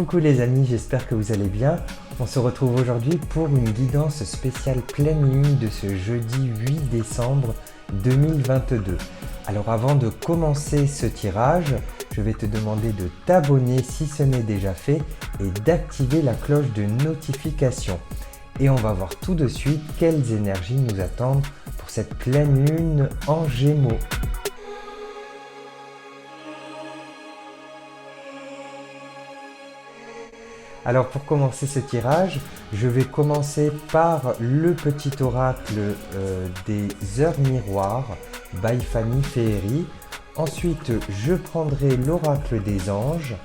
Coucou les amis, j'espère que vous allez bien. On se retrouve aujourd'hui pour une guidance spéciale pleine lune de ce jeudi 8 décembre 2022. Alors avant de commencer ce tirage, je vais te demander de t'abonner si ce n'est déjà fait et d'activer la cloche de notification. Et on va voir tout de suite quelles énergies nous attendent pour cette pleine lune en Gémeaux. Alors pour commencer ce tirage, je vais commencer par le petit oracle des heures miroirs by Fanny Féerie. Ensuite, je prendrai l'oracle des anges.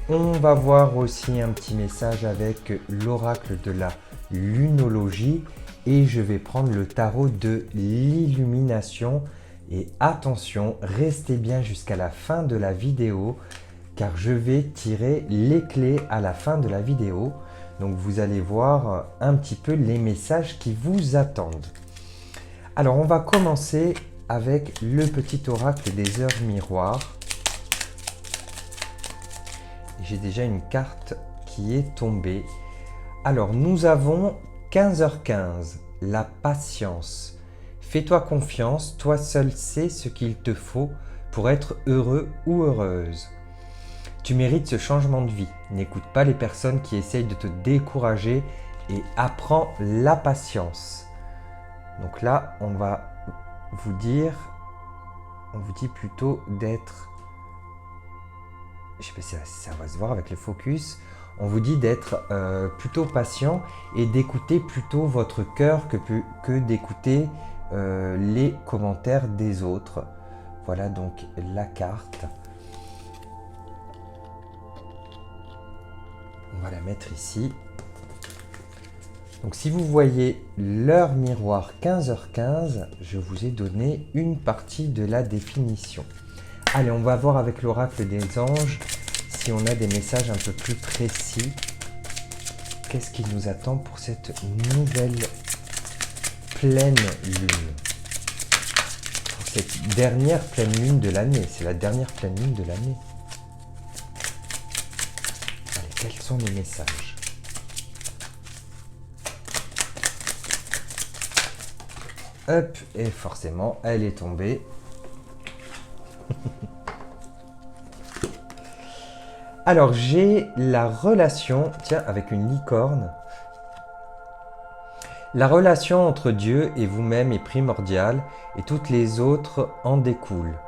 On va voir aussi un petit message avec l'oracle de la lunologie. Et je vais prendre le tarot de l'illumination. Et attention, restez bien jusqu'à la fin de la vidéo, car je vais tirer les clés à la fin de la vidéo. Donc vous allez voir un petit peu les messages qui vous attendent. Alors on va commencer avec le petit oracle des heures miroirs. J'ai déjà une carte qui est tombée. Alors nous avons 15h15, la patience. Fais-toi confiance, toi seul sais ce qu'il te faut pour être heureux ou heureuse. Tu mérites ce changement de vie. N'écoute pas les personnes qui essayent de te décourager et apprends la patience. Donc là, on va vous dire, on vous dit plutôt d'être, je sais pas si ça va se voir avec le focus, on vous dit d'être plutôt patient et d'écouter plutôt votre cœur que d'écouter les commentaires des autres. Voilà donc la carte. On va la mettre ici. Donc si vous voyez l'heure miroir 15h15, je vous ai donné une partie de la définition. Allez, on va voir avec l'oracle des anges si on a des messages un peu plus précis. Qu'est-ce qui nous attend pour cette nouvelle pleine lune? Pour cette dernière pleine lune de l'année. C'est la dernière pleine lune de l'année. Quels sont les messages? Hop, et forcément, elle est tombée. Alors, j'ai la relation, tiens, avec une licorne. La relation entre Dieu et vous-même est primordiale et toutes les autres en découlent.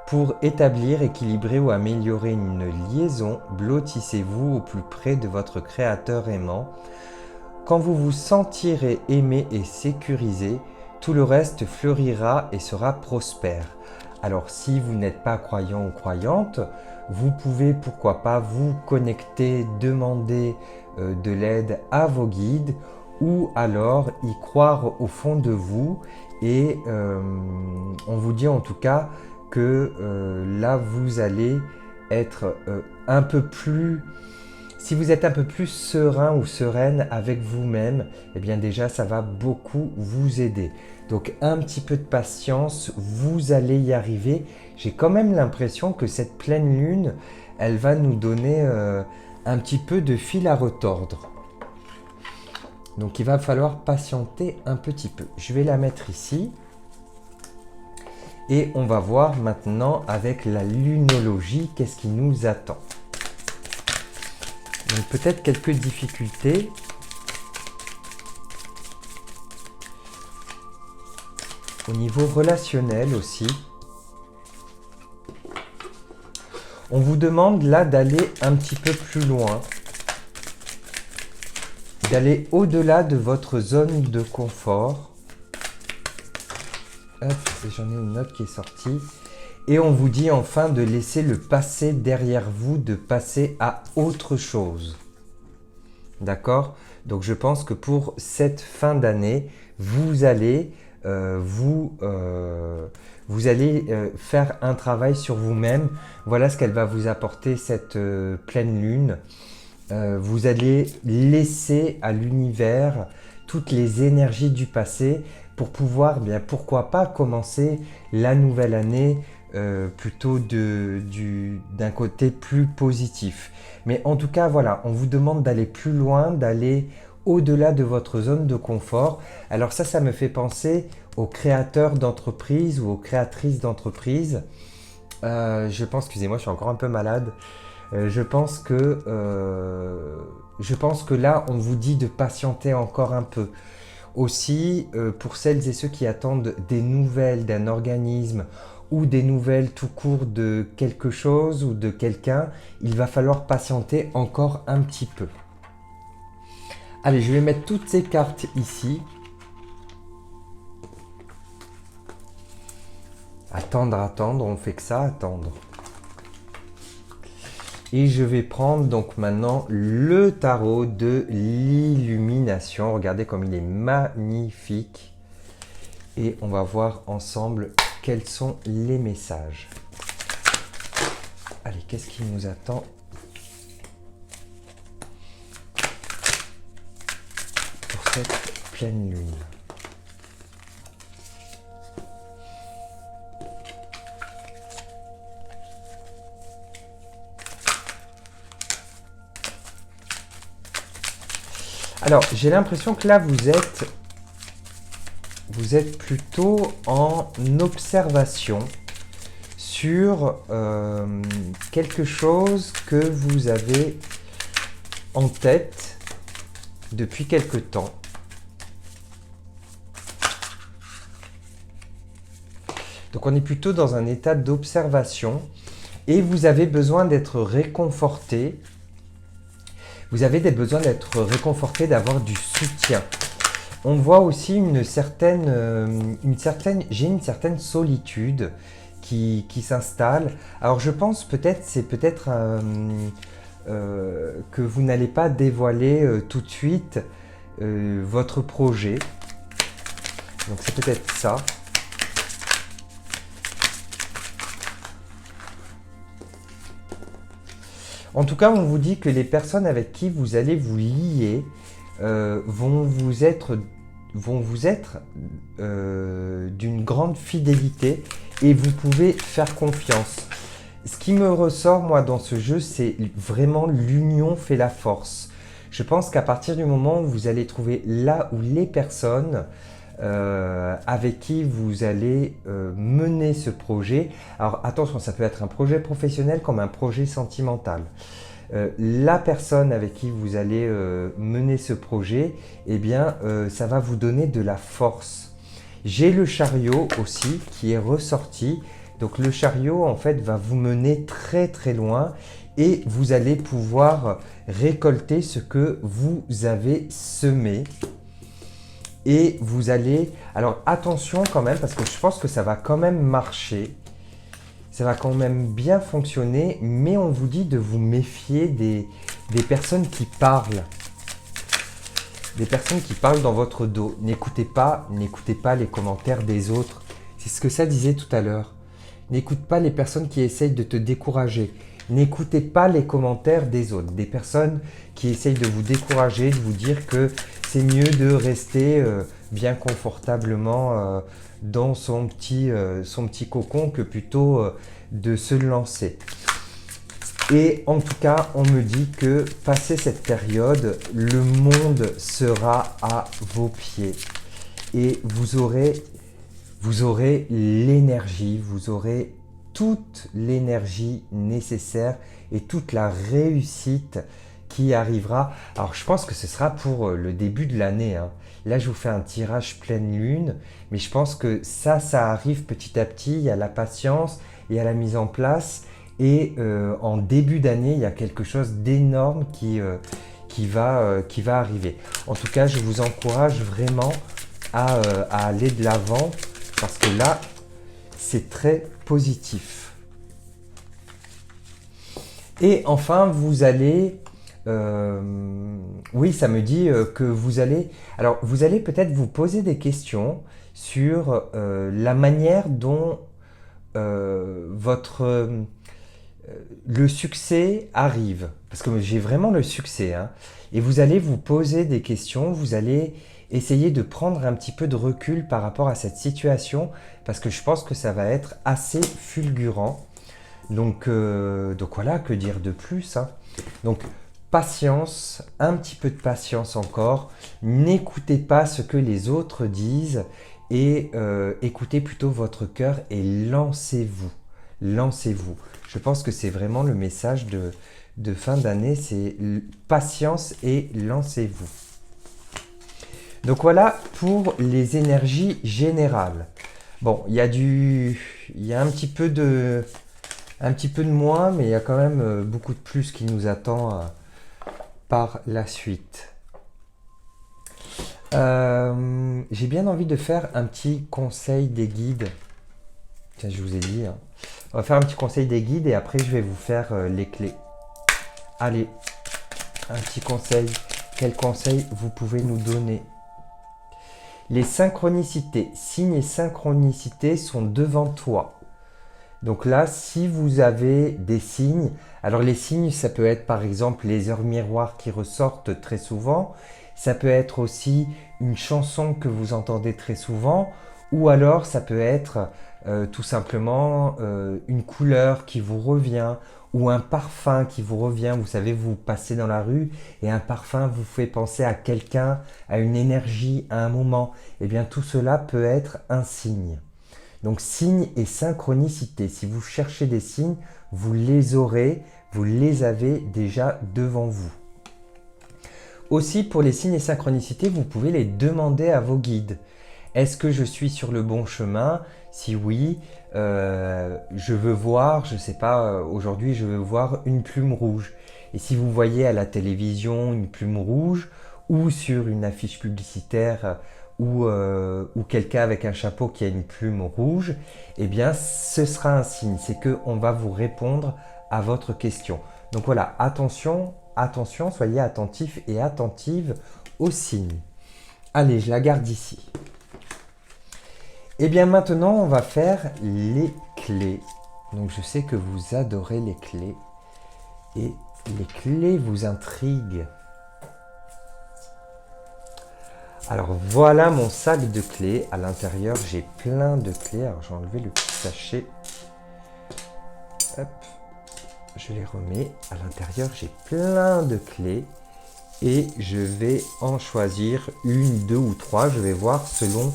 Pour établir, équilibrer ou améliorer une liaison, blottissez-vous au plus près de votre créateur aimant. Quand vous vous sentirez aimé et sécurisé, tout le reste fleurira et sera prospère. Alors si vous n'êtes pas croyant ou croyante, vous pouvez pourquoi pas vous connecter, demander de l'aide à vos guides ou alors y croire au fond de vous et on vous dit en tout cas que là vous allez être un peu plus, si vous êtes un peu plus serein ou sereine avec vous-même, eh bien déjà ça va beaucoup vous aider. Donc un petit peu de patience, vous allez y arriver. J'ai quand même l'impression que cette pleine lune, elle va nous donner un petit peu de fil à retordre. Donc il va falloir patienter un petit peu. Je vais la mettre ici. Et on va voir maintenant avec la lunologie, qu'est-ce qui nous attend. Donc peut-être quelques difficultés. Au niveau relationnel aussi. On vous demande là d'aller un petit peu plus loin. D'aller au-delà de votre zone de confort. Hop, j'en ai une autre qui est sortie. Et on vous dit enfin de laisser le passé derrière vous, de passer à autre chose. D'accord? Donc je pense que pour cette fin d'année, vous allez faire un travail sur vous-même. Voilà ce qu'elle va vous apporter cette pleine lune. Vous allez laisser à l'univers toutes les énergies du passé pour pouvoir, bien pourquoi pas, commencer la nouvelle année plutôt d'un côté plus positif. Mais en tout cas, voilà, on vous demande d'aller plus loin, d'aller au-delà de votre zone de confort. Alors ça me fait penser aux créateurs d'entreprises ou aux créatrices d'entreprises. Je pense, excusez-moi, je suis encore un peu malade. Je pense que là, on vous dit de patienter encore un peu. Aussi, pour celles et ceux qui attendent des nouvelles d'un organisme ou des nouvelles tout court de quelque chose ou de quelqu'un, il va falloir patienter encore un petit peu. Allez, je vais mettre toutes ces cartes ici. Attendre, attendre, on fait que ça, attendre. Et je vais prendre donc maintenant le tarot de l'illumination. Regardez comme il est magnifique. Et on va voir ensemble quels sont les messages. Allez, qu'est-ce qui nous attend pour cette pleine lune? Alors, j'ai l'impression que là, vous êtes plutôt en observation sur quelque chose que vous avez en tête depuis quelque temps. Donc, on est plutôt dans un état d'observation et vous avez besoin d'être réconforté. Vous avez des besoins d'être réconforté, d'avoir du soutien. On voit aussi j'ai une certaine solitude qui s'installe. Alors je pense c'est peut-être que vous n'allez pas dévoiler tout de suite votre projet. Donc c'est peut-être ça. En tout cas, on vous dit que les personnes avec qui vous allez vous lier vont vous être d'une grande fidélité et vous pouvez faire confiance. Ce qui me ressort, moi, dans ce jeu, c'est vraiment l'union fait la force. Je pense qu'à partir du moment où vous allez trouver là où les personnes avec qui vous allez mener ce projet. Alors attention, ça peut être un projet professionnel comme un projet sentimental. La personne avec qui vous allez mener ce projet, eh bien, ça va vous donner de la force. J'ai le chariot aussi qui est ressorti. Donc le chariot, en fait, va vous mener très très loin et vous allez pouvoir récolter ce que vous avez semé. Et vous allez... Alors attention quand même, parce que je pense que ça va quand même marcher. Ça va quand même bien fonctionner, mais on vous dit de vous méfier des personnes qui parlent. Des personnes qui parlent dans votre dos. N'écoutez pas les commentaires des autres. C'est ce que ça disait tout à l'heure. N'écoute pas les personnes qui essayent de te décourager. N'écoutez pas les commentaires des autres. Des personnes qui essayent de vous décourager, de vous dire que c'est mieux de rester bien confortablement dans son petit cocon que plutôt de se lancer. Et en tout cas, on me dit que passé cette période, le monde sera à vos pieds. Et vous aurez l'énergie, vous aurez toute l'énergie nécessaire et toute la réussite qui arrivera. Alors je pense que ce sera pour le début de l'année, hein. Là je vous fais un tirage pleine lune, mais je pense que ça arrive petit à petit. Il y a la patience, il y a la mise en place et en début d'année il y a quelque chose d'énorme qui va arriver. En tout cas, je vous encourage vraiment à aller de l'avant parce que là c'est très positif. Et enfin, vous allez... oui, ça me dit que vous allez... Alors, vous allez peut-être vous poser des questions sur la manière dont le succès arrive. Parce que j'ai vraiment le succès, hein. Et vous allez vous poser des questions, vous allez essayez de prendre un petit peu de recul par rapport à cette situation parce que je pense que ça va être assez fulgurant. Donc voilà, que dire de plus, hein. Donc patience, un petit peu de patience encore. N'écoutez pas ce que les autres disent et écoutez plutôt votre cœur et lancez-vous. Lancez-vous. Je pense que c'est vraiment le message de fin d'année, c'est patience et lancez-vous. Donc voilà pour les énergies générales. Bon, il y a un petit peu de moins, mais il y a quand même beaucoup de plus qui nous attend par la suite. J'ai bien envie de faire un petit conseil des guides. Tiens, je vous ai dit, hein. On va faire un petit conseil des guides et après je vais vous faire les clés. Allez, un petit conseil. Quel conseil vous pouvez nous donner? Les synchronicités, signes et synchronicités sont devant toi. Donc là, si vous avez des signes, alors les signes, ça peut être par exemple les heures miroirs qui ressortent très souvent, ça peut être aussi une chanson que vous entendez très souvent, ou alors ça peut être tout simplement une couleur qui vous revient, ou un parfum qui vous revient. Vous savez, vous passez dans la rue et un parfum vous fait penser à quelqu'un, à une énergie, à un moment. Eh bien, tout cela peut être un signe. Donc, signes et synchronicité. Si vous cherchez des signes, vous les aurez, vous les avez déjà devant vous. Aussi, pour les signes et synchronicités, vous pouvez les demander à vos guides. Est-ce que je suis sur le bon chemin? Si oui, je veux voir, je ne sais pas, aujourd'hui je veux voir une plume rouge. Et si vous voyez à la télévision une plume rouge ou sur une affiche publicitaire ou quelqu'un avec un chapeau qui a une plume rouge, eh bien ce sera un signe, c'est qu'on va vous répondre à votre question. Donc voilà, attention, attention, soyez attentifs et attentives aux signes. Allez, je la garde ici. Et bien maintenant, on va faire les clés. Donc je sais que vous adorez les clés et les clés vous intriguent. Alors voilà mon sac de clés. À l'intérieur, j'ai plein de clés. Alors j'ai enlevé le petit sachet. Hop, je les remets. À l'intérieur, j'ai plein de clés. Et je vais en choisir une, deux ou trois. Je vais voir selon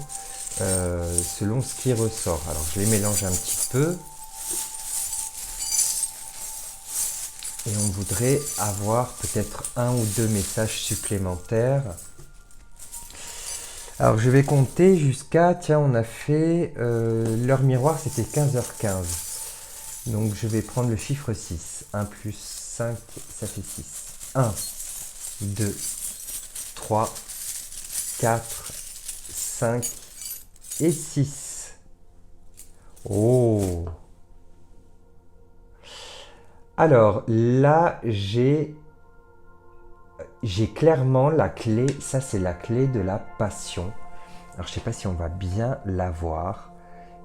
ce qui ressort. Alors je les mélange un petit peu. Et on voudrait avoir peut-être un ou deux messages supplémentaires. Alors je vais compter jusqu'à, tiens, on a fait l'heure miroir, c'était 15h15. Donc je vais prendre le chiffre 6. 1 plus 5, ça fait 6. 1, 2, 3, 4, 5 et 6. Oh! Alors là, j'ai clairement la clé, ça c'est la clé de la passion. Alors je ne sais pas si on va bien la voir.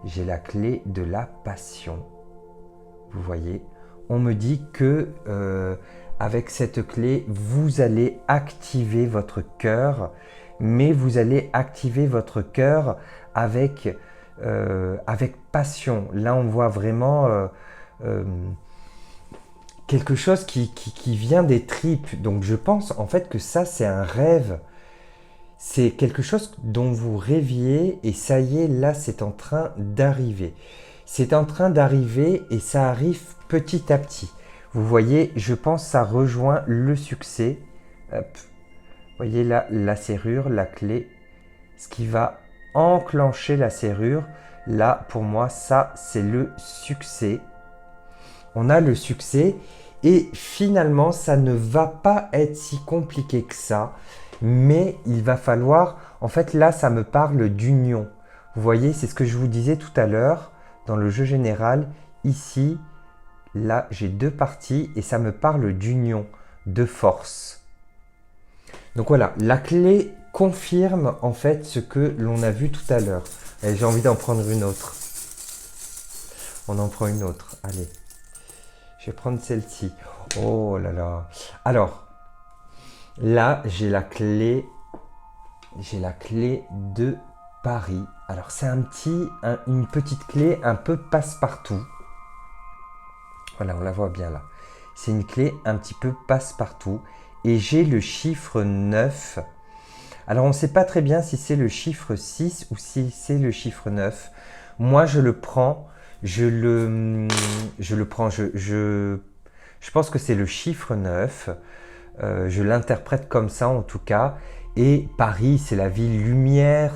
J'ai la clé de la passion. Vous voyez, on me dit que avec cette clé, vous allez activer votre cœur, mais vous allez activer votre cœur avec passion. Là, on voit vraiment quelque chose qui vient des tripes. Donc je pense en fait que ça c'est un rêve. C'est quelque chose dont vous rêviez et ça y est, là c'est en train d'arriver. C'est en train d'arriver et ça arrive petit à petit. Vous voyez, je pense que ça rejoint le succès. Hop. Vous voyez là la serrure, la clé. Ce qui va enclencher la serrure. Là pour moi ça c'est le succès. On a le succès et finalement ça ne va pas être si compliqué que ça, mais il va falloir, en fait là ça me parle d'union. Vous voyez, c'est ce que je vous disais tout à l'heure dans le jeu général. Ici, là j'ai deux parties et ça me parle d'union, de force. Donc voilà, la clé confirme en fait ce que l'on a vu tout à l'heure. Et j'ai envie d'en prendre une autre. On en prend une autre, allez. Je vais prendre celle-ci. Oh là là. Alors, là, j'ai la clé j'ai la clé de Paris. Alors c'est une petite clé un peu passe-partout. Voilà, on la voit bien là. C'est une clé un petit peu passe-partout. Et j'ai le chiffre 9. Alors on ne sait pas très bien si c'est le chiffre 6 ou si c'est le chiffre 9. Moi je le prends, je pense que c'est le chiffre 9. Je l'interprète comme ça en tout cas. Et Paris, c'est la ville lumière,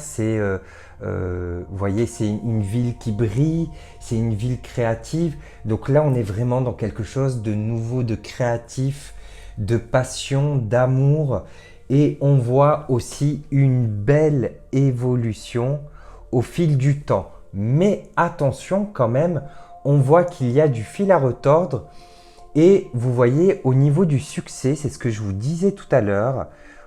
vous voyez, c'est une ville qui brille, c'est une ville créative. Donc là, on est vraiment dans quelque chose de nouveau, de créatif, de passion, d'amour. Et on voit aussi une belle évolution au fil du temps. Mais attention quand même, on voit qu'il y a du fil à retordre. Et vous voyez, au niveau du succès, c'est ce que je vous disais tout à l'heure,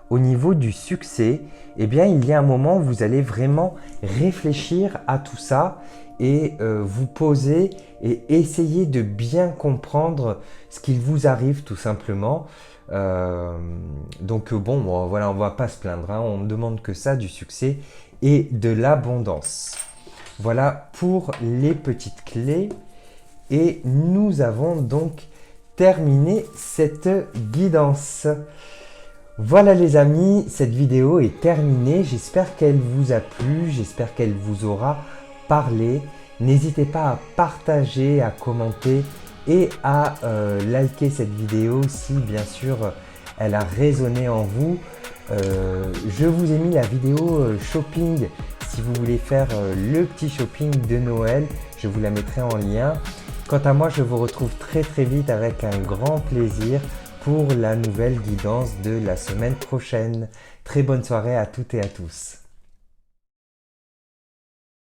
au niveau du succès, eh bien, il y a un moment où vous allez vraiment réfléchir à tout ça et vous poser et essayer de bien comprendre ce qu'il vous arrive tout simplement. Donc bon, voilà, on ne va pas se plaindre, hein, on ne demande que ça, du succès et de l'abondance. Voilà pour les petites clés et nous avons donc terminé cette guidance. Voilà les amis, cette vidéo est terminée. J'espère qu'elle vous a plu, j'espère qu'elle vous aura parlé. N'hésitez pas à partager, à commenter et à liker cette vidéo si bien sûr elle a résonné en vous. Je vous ai mis la vidéo shopping si vous voulez faire le petit shopping de Noël. Je vous la mettrai en lien. Quant à moi, je vous retrouve très vite avec un grand plaisir pour la nouvelle guidance de la semaine prochaine. Très bonne soirée à toutes et à tous.